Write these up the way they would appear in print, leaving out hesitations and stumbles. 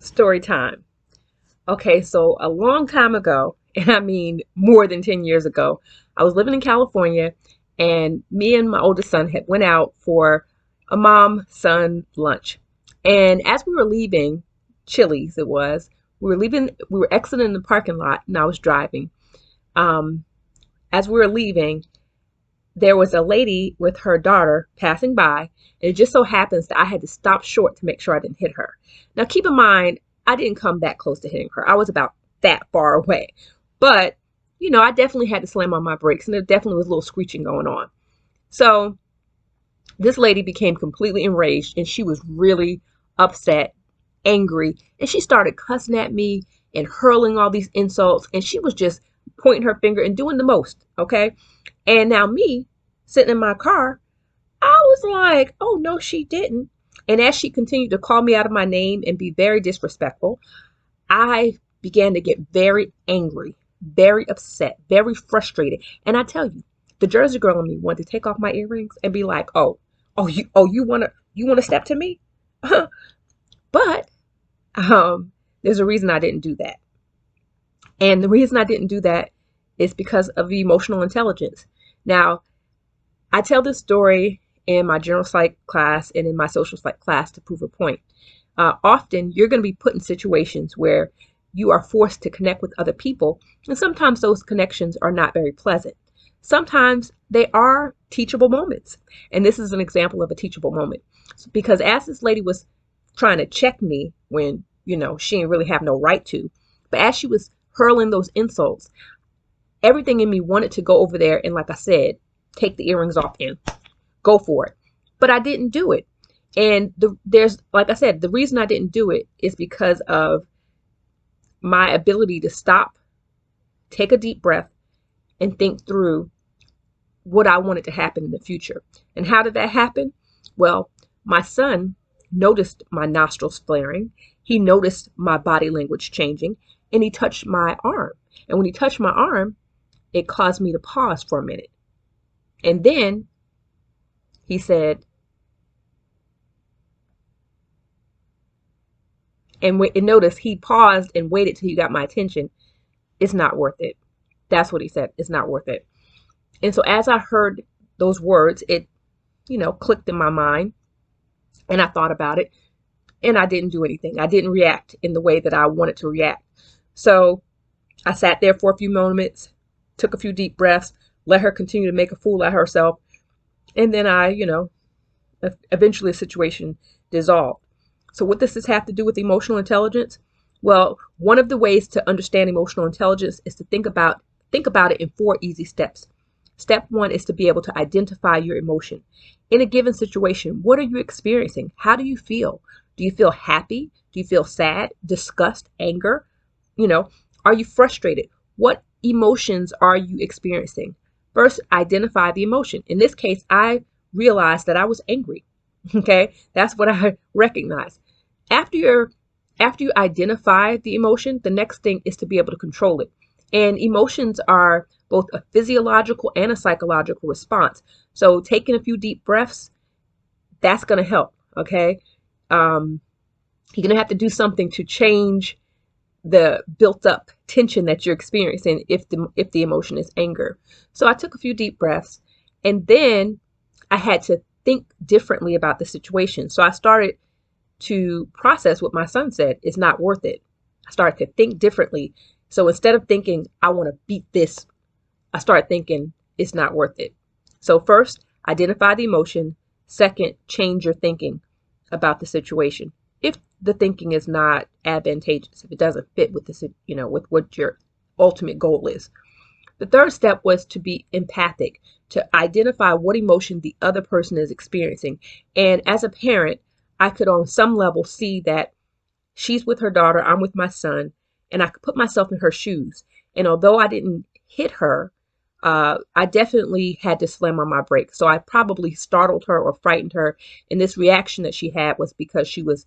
Story time. Okay, so a long time ago, and I mean more than 10 years ago, I was living in California and me and my oldest son had went out for a mom-son lunch. And as we were leaving, Chili's it was, we were exiting the parking lot and I was driving. Um, as we were leaving, there was a lady with her daughter passing by, and it just so happens that I had to stop short to make sure I didn't hit her. Now, keep in mind, I didn't come that close to hitting her. I was about that far away. But, I definitely had to slam on my brakes, and there definitely was a little screeching going on. So, this lady became completely enraged, and she was really upset, angry, and she started cussing at me and hurling all these insults, and she was just pointing her finger and doing the most, okay? And now me, sitting in my car, I was like, oh, no, she didn't. And as she continued to call me out of my name and be very disrespectful, I began to get very angry, very upset, very frustrated. And I tell you, the Jersey girl in me wanted to take off my earrings and be like, you wanna step to me? But there's a reason I didn't do that. And the reason I didn't do that is because of emotional intelligence. Now, I tell this story in my general psych class and in my social psych class to prove a point. Often you're going to be put in situations where you are forced to connect with other people, and sometimes those connections are not very pleasant. Sometimes they are teachable moments, and this is an example of a teachable moment. Because as this lady was trying to check me when, she didn't really have no right to, but as she was hurling those insults, everything in me wanted to go over there and, like I said, take the earrings off and go for it. But I didn't do it. And like I said, the reason I didn't do it is because of my ability to stop, take a deep breath, and think through what I wanted to happen in the future. And how did that happen? Well, my son noticed my nostrils flaring. He noticed my body language changing, and he touched my arm. And when he touched my arm, it caused me to pause for a minute. And then he said, and notice he paused and waited till he got my attention. It's not worth it. That's what he said. It's not worth it. And so as I heard those words, it, clicked in my mind, and I thought about it, and I didn't do anything. I didn't react in the way that I wanted to react. So I sat there for a few moments, took a few deep breaths, let her continue to make a fool out of herself. And then eventually the situation dissolved. So what does this have to do with emotional intelligence? Well, one of the ways to understand emotional intelligence is to think about it in 4 easy steps. Step 1 is to be able to identify your emotion. In a given situation, what are you experiencing? How do you feel? Do you feel happy? Do you feel sad, disgust, anger? Are you frustrated? What emotions are you experiencing? First, identify the emotion. In this case, I realized that I was angry. Okay, that's what I recognized. After you identify the emotion, the next thing is to be able to control it. And emotions are both a physiological and a psychological response. So taking a few deep breaths, that's going to help. Okay, you're going to have to do something to change the built up tension that you're experiencing if the emotion is anger. So I took a few deep breaths, and then I had to think differently about the situation. So I started to process what my son said. It's not worth it. I started to think differently. So instead of thinking, I want to beat this, I started thinking, it's not worth it. So first, identify the emotion. Second, change your thinking about the situation. If the thinking is not advantageous, if it doesn't fit with with what your ultimate goal is. The third step was to be empathic, to identify what emotion the other person is experiencing. And as a parent, I could on some level see that she's with her daughter, I'm with my son, and I could put myself in her shoes. And although I didn't hit her, I definitely had to slam on my brakes. So I probably startled her or frightened her. And this reaction that she had was because she was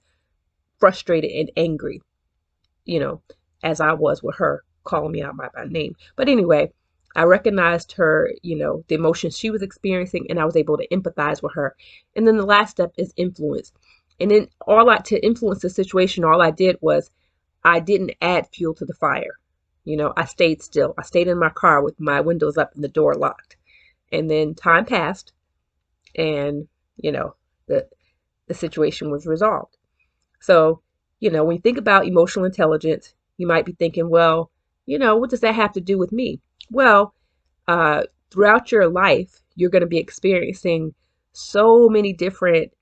frustrated and angry, as I was with her calling me out by my name. But anyway, I recognized her, the emotions she was experiencing, and I was able to empathize with her. And then the last step is influence. And then to influence the situation, all I did was I didn't add fuel to the fire. I stayed still. I stayed in my car with my windows up and the door locked. And then time passed, and the situation was resolved. So, when you think about emotional intelligence, you might be thinking, well, what does that have to do with me? Well, uh, throughout your life, you're going to be experiencing so many different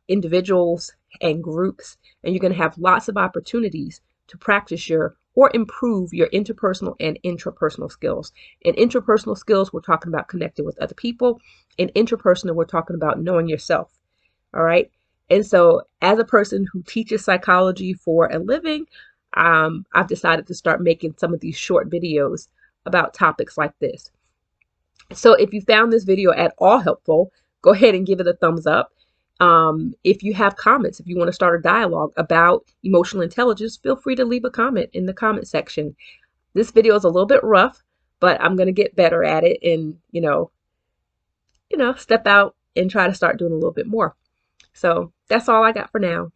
individuals and groups, and you're going to have lots of opportunities to practice or improve your interpersonal and intrapersonal skills. In interpersonal skills, we're talking about connecting with other people. In interpersonal, we're talking about knowing yourself. All right. And so, as a person who teaches psychology for a living, I've decided to start making some of these short videos about topics like this. So if you found this video at all helpful, go ahead and give it a thumbs up. If you have comments, if you want to start a dialogue about emotional intelligence, feel free to leave a comment in the comment section. This video is a little bit rough, but I'm going to get better at it and, step out and try to start doing a little bit more. So that's all I got for now.